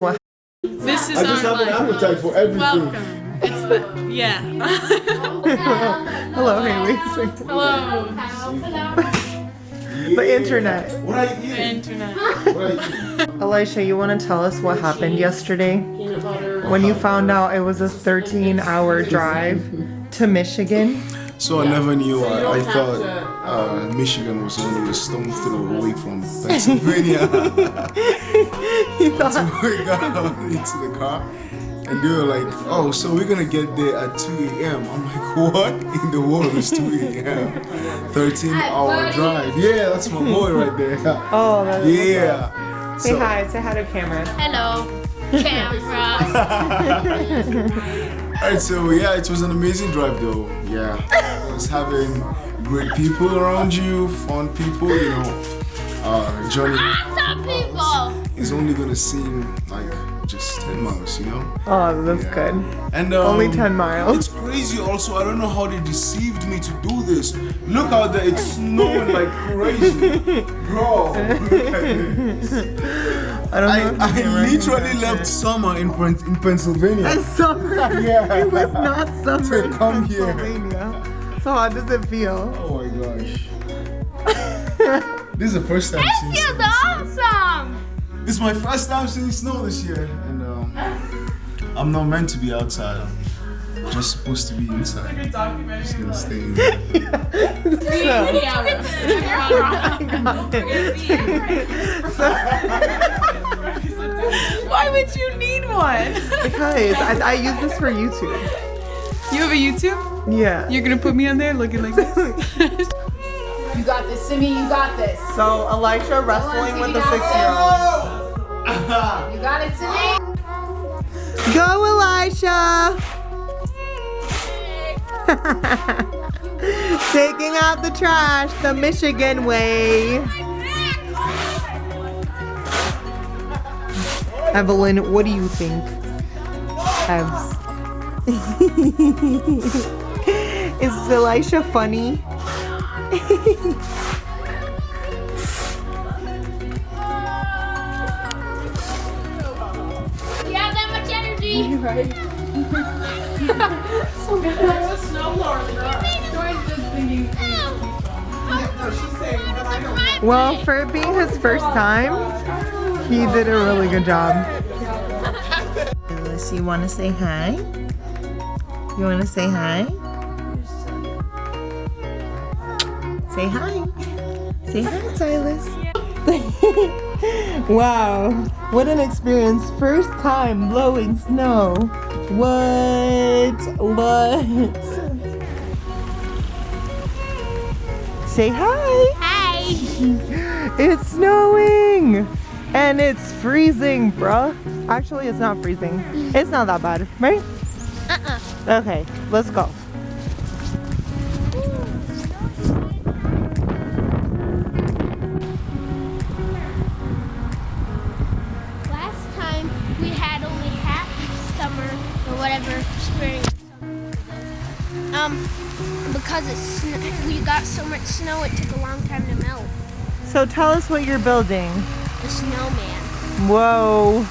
What? This is I just have an appetite for everything. Welcome. It's the yeah. Hello, Haley. Hello. The internet. What I The eat? internet. What I eat? Elisha, you want to tell us what happened yesterday when you found out it was a 13-hour drive to Michigan? So I never knew. I thought Michigan was only a stone throw away from Pennsylvania. You thought So we got into the car and they were like, "Oh, so we're gonna get there at 2 a.m." I'm like, "What in the world is 2 a.m.? 13-hour drive." Yeah, that's my boy right there. Oh, that's Yeah. Say hi to camera. Hello. Camera. Alright, so yeah, it was an amazing drive though. Yeah, it was having great people around you, fun people, you know. Journey is only gonna seem like just 10 miles, you know. Oh, that's Yeah. good. And Only 10 miles. It's crazy. Also, I don't know how they deceived me to do this. Look out there, it's snowing like crazy, bro. I don't know. I literally left summer in Pennsylvania. Summer. Yeah. It was not summer. To come here. Pennsylvania. So how does it feel? Oh my gosh. This is the first time seeing snow. Awesome. This is my first time seeing snow this year, and I'm not meant to be outside. I'm just supposed to be inside. Just gonna stay in. Why would you need one? Because I use this for YouTube. You have a YouTube? Yeah. You're gonna put me on there looking like this? You got this, Simi, you got this. So Elisha wrestling with the 6-year-old. You got it, Simi. Go, Elisha! Taking out the trash the Michigan way. Evelyn, what do you think? Evs. Is Elisha funny? You have that much energy. Right. Well, for it being his first time, he did a really good job. Silas, you want to say hi? You want to say hi? Say hi. Say hi, Silas. Wow, what an experience. First time blowing snow. What? Say hi. Hi. It's snowing and it's freezing, bruh. Actually, it's not freezing. It's not that bad, right? Okay, let's go. Last time we had only half summer or whatever, spring. Because we got so much snow, it took a long time to melt. So tell us what you're building. The snowman. Whoa.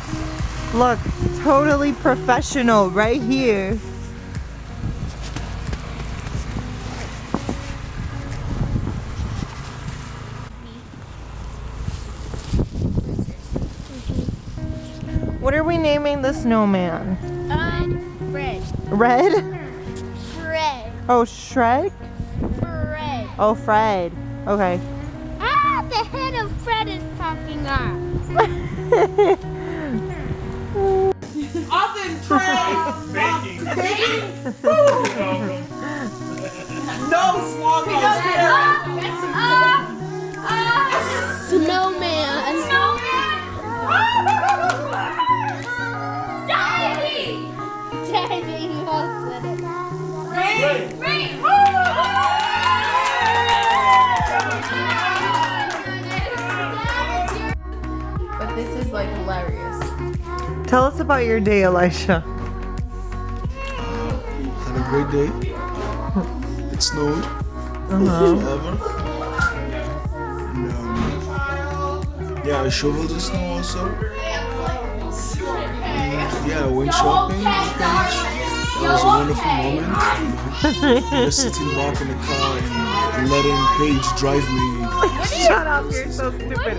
Look, totally professional right here. What are we naming the snowman? Fred. Red? Fred. Oh, Shrek? Fred. Oh, Fred. Okay. Ah, the head of Fred is popping off. Oven tray. Baking. No small Snowman. Daddy, you all said it. But this is like hilarious. Tell us about your day, Elisha. Had a great day. It snowed. Forever. And, yeah, I shoveled the snow also. yeah, I went shopping with Paige. That was a wonderful moment. Just sitting back in the car and letting Paige drive me. Shut up, you're so stupid.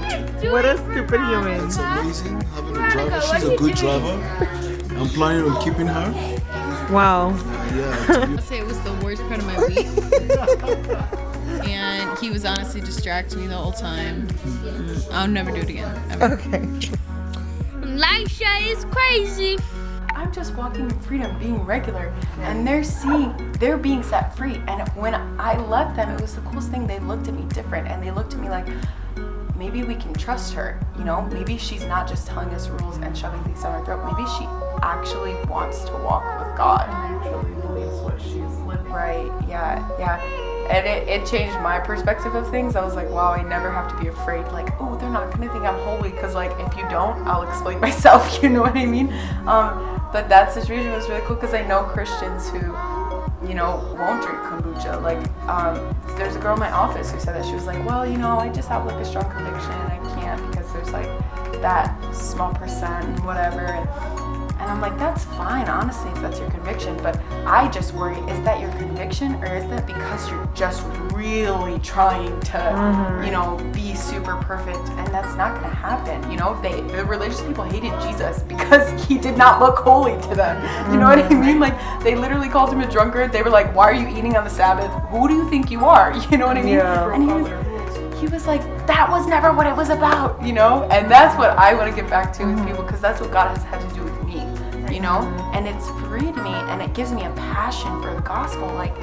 What a stupid human. It's amazing having a driver. She's a good driver. I'm planning on keeping her. Wow. Yeah. I'll say it was the worst part of my week. And he was honestly distracting me the whole time. I'll never do it again. Ever. Okay. Lisha is crazy. I'm just walking in freedom, being regular, and they're being set free. And when I let them, it was the coolest thing. They looked at me different, and they looked at me like, maybe we can trust her. You know, maybe she's not just telling us rules and shoving things down our throat. Maybe she actually wants to walk with God. And actually believes what she's living. Right? Yeah. And it changed my perspective of things. I was like, wow, I never have to be afraid. Like, oh, they're not gonna think I'm holy, because like if you don't, I'll explain myself. You know what I mean? But that situation was really cool because I know Christians who, you know, won't drink kombucha. Like, there's a girl in my office who said that. She was like, well, you know, I just have like a strong conviction and I can't because there's like that small percent and whatever. And I'm like, that's fine, honestly, if that's your conviction. But I just worry, is that your conviction, or is that because you're just really trying to, you know, be super perfect? And that's not going to happen. You know, the religious people hated Jesus because he did not look holy to them. You know what I mean? Like, they literally called him a drunkard. They were like, why are you eating on the Sabbath? Who do you think you are? You know what I mean? Yeah. And he was like, that was never what it was about, you know? And that's what I want to get back to with people, because that's what God has had to do with me, you know? And it's freed me, and it gives me a passion for the gospel. Like,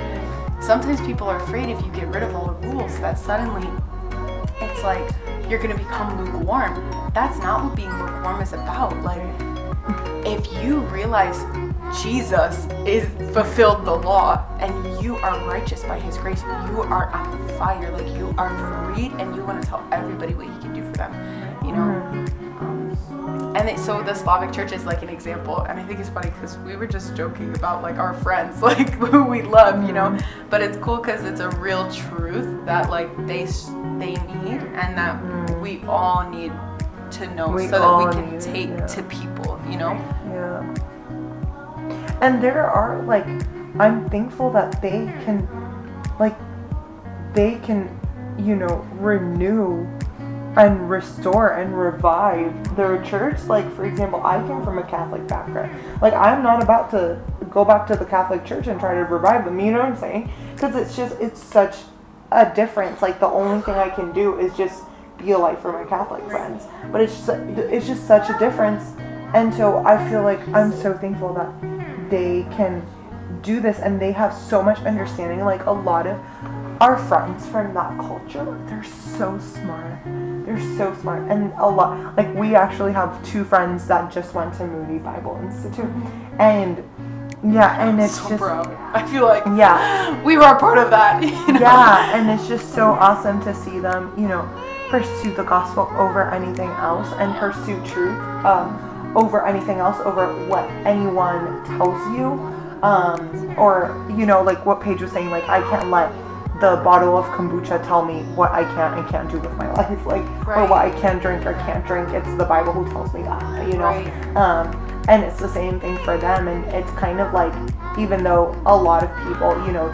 sometimes people are afraid if you get rid of all the rules that suddenly it's like you're going to become lukewarm. That's not what being lukewarm is about. Like, if you realize Jesus is fulfilled the law and you are righteous by his grace, you are on fire. Like, you are freed, and you want to tell everybody what he can do for them, you know? So the Slavic church is like an example, and I think it's funny because we were just joking about like our friends, like who we love, you know, but it's cool because it's a real truth that like they need, and that we all need to know, so that we can take to people, you know? Yeah. And there are, like, I'm thankful that they can, you know, renew and restore and revive their church. Like, for example, I came from a Catholic background. Like, I'm not about to go back to the Catholic church and try to revive them, you know what I'm saying? Because it's such a difference. Like, the only thing I can do is just be a light for my Catholic friends. But it's just such a difference. And so I feel like I'm so thankful that they can do this, and they have so much understanding. Like, a lot of our friends from that culture, they're so smart. They're so smart. And a lot, like, we actually have 2 friends that just went to Moody Bible Institute. And yeah, and it's so just proud. I feel like we were a part of that. You know? Yeah, and it's just so awesome to see them, you know, pursue the gospel over anything else, and pursue truth over anything else, over what anyone tells you, or, you know, like what Paige was saying, like, I can't let the bottle of kombucha tell me what I can and can't do with my life, like, or what I can drink or can't drink. It's the Bible who tells me that, you know. And it's the same thing for them. And it's kind of like, even though a lot of people, you know,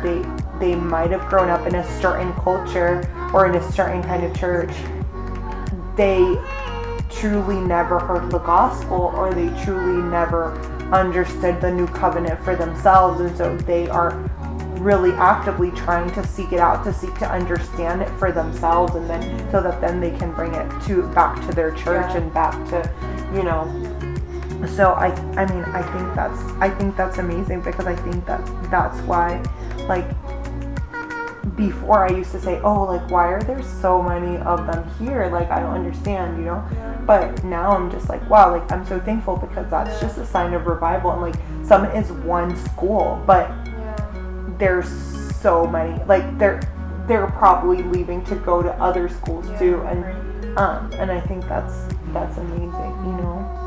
they might have grown up in a certain culture or in a certain kind of church, they truly never heard the gospel, or they truly never understood the new covenant for themselves. And so they are really actively trying to seek it out, to seek to understand it for themselves, and then so that then they can bring it back to their church and back to, you know. So I mean, I think that's amazing, because I think that's why, like, before I used to say, oh, like, why are there so many of them here? Like, I don't understand, you know? But now I'm just like, wow, like, I'm so thankful, because that's just a sign of revival. And, like, Summit is one school, but there's so many, like, they're probably leaving to go to other schools too, and I think that's amazing, you know.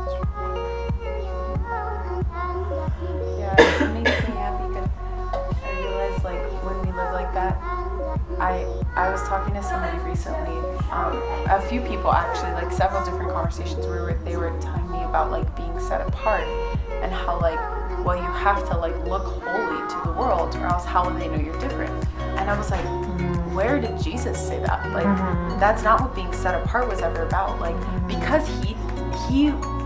Yeah, it makes me happy, because I realize, like, when we live like that, I was talking to somebody recently, a few people actually, like several different conversations where they were telling me about, like, being set apart. well, you have to like look holy to the world, or else how will they know you're different? And I was like, where did Jesus say that? Like, that's not what being set apart was ever about. Like, because he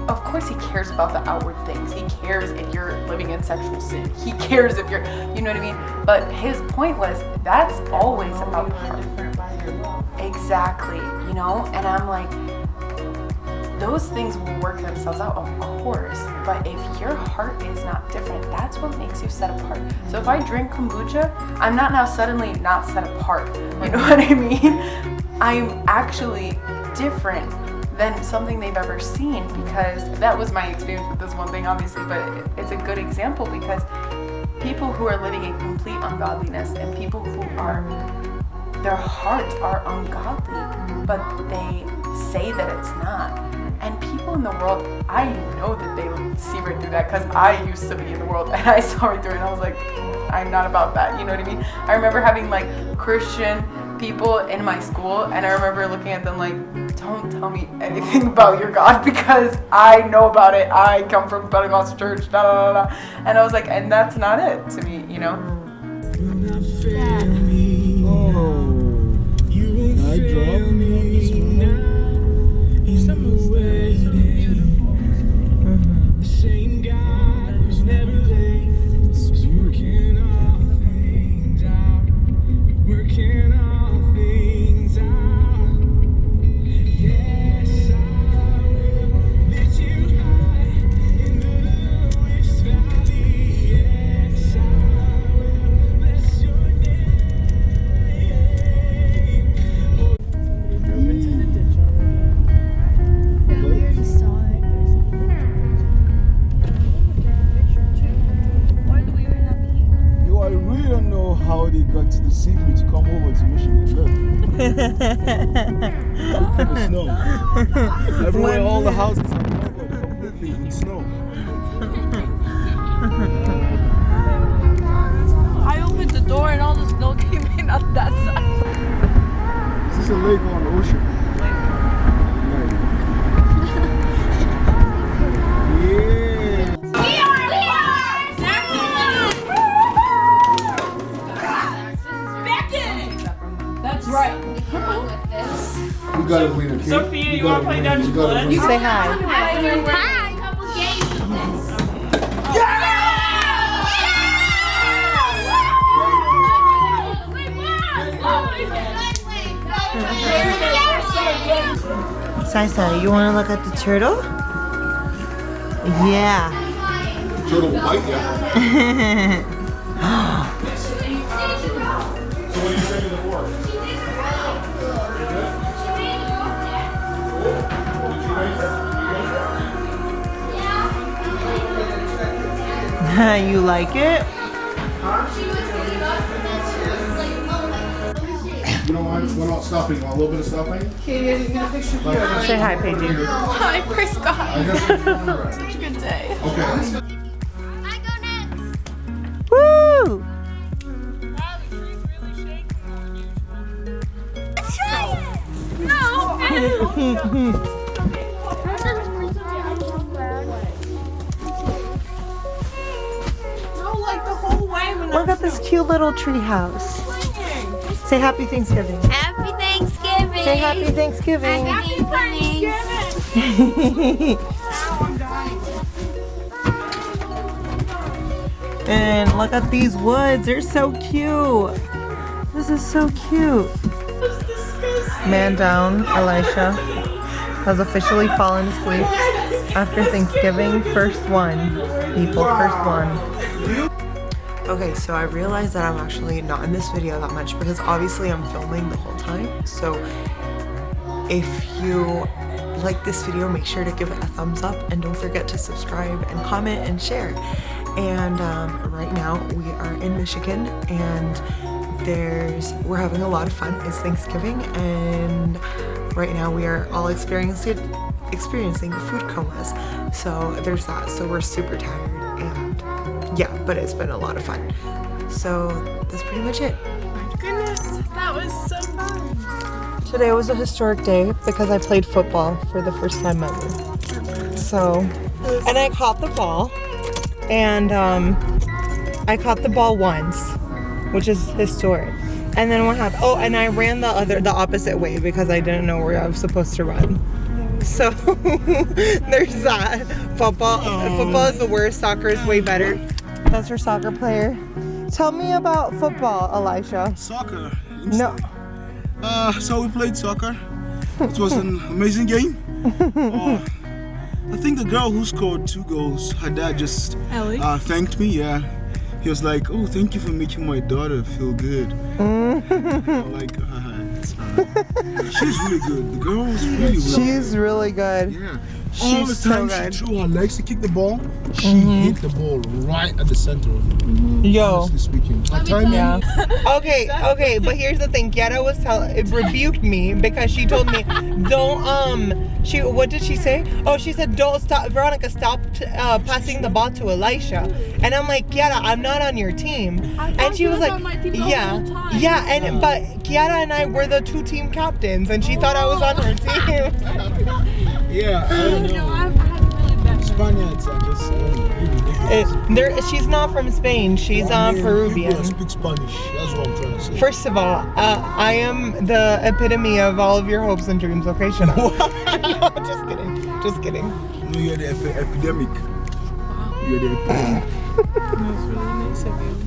of course he cares about the outward things. He cares if you're living in sexual sin. He cares if you're, you know what I mean? But his point was, that's always about the heart. Exactly, you know? And I'm like, those things will work themselves out, of course. But if your heart is not different, that's what makes you set apart. So if I drink kombucha, I'm not now suddenly not set apart. You know what I mean? I'm actually different than something they've ever seen, because that was my experience with this one thing, obviously, but it's a good example, because people who are living in complete ungodliness and people who are, their hearts are ungodly, but they say that it's not. And people in the world, I know that they see right through that, because I used to be in the world and I saw right through it and I was like, I'm not about that, you know what I mean? I remember having like Christian people in my school, and I remember looking at them like, don't tell me anything about your God, because I know about it. I come from Pentecostal church, da da da da. And I was like, and that's not it to me, you know? I dropped me. The same God who's never late is working all things out. Working all things out. Yes, I will lift you high in the lowest valley. Yes, I will bless your name. Yo, I really don't know how they got to deceive me to come over to Michigan. Look. Look at the snow. Everywhere, all the houses are covered completely with snow. I opened the door and all the snow came in on that side. Is this a lake or an ocean? Lake. That's right. We gotta win, okay? Sophia, you wanna play Dutch Blood? You say hi. Hi. Couple games of this. Sai, you want to look at the turtle? Yeah. Turtle will bite ya. So what do you say to the fork? You like it? You don't want stuffing? Want a little bit of stuffing? Say hi, Paige. Hi, praise God. I guess it's right. Such a good day. Okay. I go next. Woo! Look at this cute little tree house. Say happy Thanksgiving. Happy Thanksgiving. Say happy Thanksgiving. Happy Thanksgiving. And look at these woods. They're so cute. This is so cute. Man down, Elisha, has officially fallen asleep after Thanksgiving. First one, people, first one. Okay, so I realized that I'm actually not in this video that much because obviously I'm filming the whole time. So if you like this video, make sure to give it a thumbs up and don't forget to subscribe and comment and share. And right now we are in Michigan and we're having a lot of fun. It's Thanksgiving and right now we are all experiencing food comas. So there's that. So we're super tired and yeah, but it's been a lot of fun. So that's pretty much it. My goodness, that was so fun. Today was a historic day because I played football for the first time ever. So, and I caught the ball and I caught the ball once, which is historic. And then what happened? Oh, and I ran the opposite way because I didn't know where I was supposed to run. So there's that. Football is the worst. Soccer is way better. That's your soccer player. Tell me about football, Elisha. Soccer. No. So we played soccer. It was an amazing game. I think the girl who scored 2 goals, her dad just thanked me. Yeah, he was like, "Oh, thank you for making my daughter feel good." I'm like, it's she's really good. The girl is really good. She's really good. Yeah. All the She's time so good. she threw her legs to kick the ball. She hit the ball right at the center of it. Yo. Honestly speaking. Her timing, Yeah. Okay, but here's the thing. Kiara rebuked me because she told me, don't, what did she say? Oh, she said, don't stop, Veronica, stop passing the ball to Elisha. And I'm like, Kiara, I'm not on your team. And she was like, but Kiara and I were the 2 team captains, and she thought I was on her team. yeah, I don't know. I've had really bad. Spaniards are just ridiculous. She's not from Spain. She's Peruvian. People speak Spanish. That's what I'm trying to say. First of all, I am the epitome of all of your hopes and dreams. Okay, shut up. No, just kidding. Just kidding. No, you're the epidemic. You're the epidemic. That's really nice of you.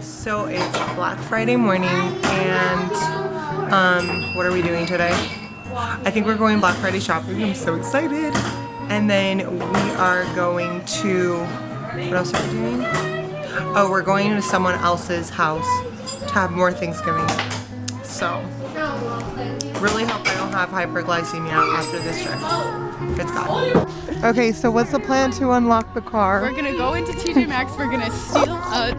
So it's Black Friday morning, and what are we doing today? I think we're going Black Friday shopping. I'm so excited. And then we are going to, what else are we doing? Oh, we're going to someone else's house to have more Thanksgiving. So, really hope I don't have hyperglycemia after this trip. It's gone. Okay, so what's the plan to unlock the car? We're gonna go into TJ Maxx. We're gonna steal a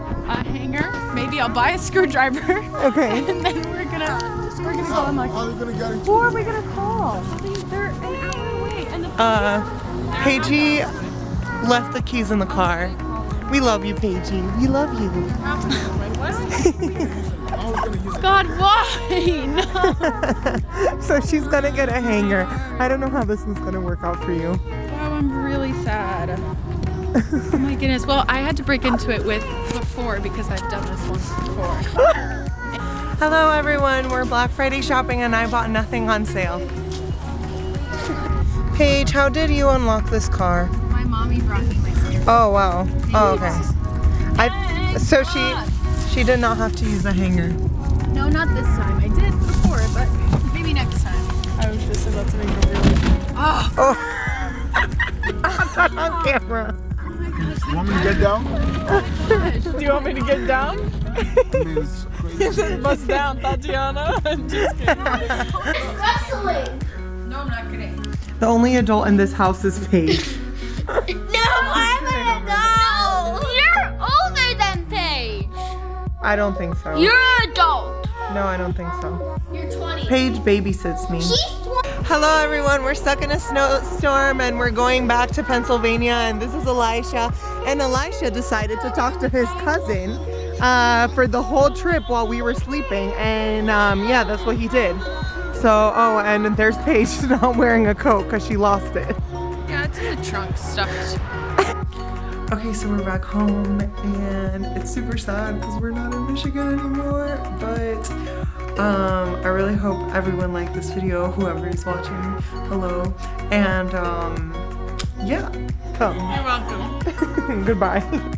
hanger. Maybe I'll buy a screwdriver. Okay. And then we're gonna go unlock. How are you gonna get it? Who are we gonna call? They're an hour away. And the Paigey left the keys in the car. We love you, Paigey. We love you. God, why? No. So she's gonna get a hanger. I don't know how this is gonna work out for you. Wow, I'm really sad. Oh my goodness. Well, I had to break into it before because I've done this once before. Hello everyone, we're Black Friday shopping and I bought nothing on sale. Paige, how did you unlock this car? My mommy brought me my scooter. Oh wow. Oh okay. So she did not have to use the hanger. No, not this time. I did before, but maybe next time. I was just about to make a really Oh. On camera. You want me to get down? Do you want me to get down? I mean, it's crazy. He said bust down, Tatiana. I'm just kidding. Wrestling. No, I'm not kidding. The only adult in this house is Paige. No, I'm an adult. You're older than Paige. I don't think so. You're an adult. No, I don't think so. You're 20. Paige babysits me. She's 20. Hello everyone, we're stuck in a snowstorm and we're going back to Pennsylvania, and this is Elisha. And Elisha decided to talk to his cousin for the whole trip while we were sleeping, and yeah, that's what he did. So, oh, and there's Paige not wearing a coat because she lost it. Yeah, it's in the trunk stuffed. Okay, so we're back home and it's super sad because we're not in Michigan anymore, but I really hope everyone liked this video, whoever is watching, hello, and yeah, You're welcome. goodbye.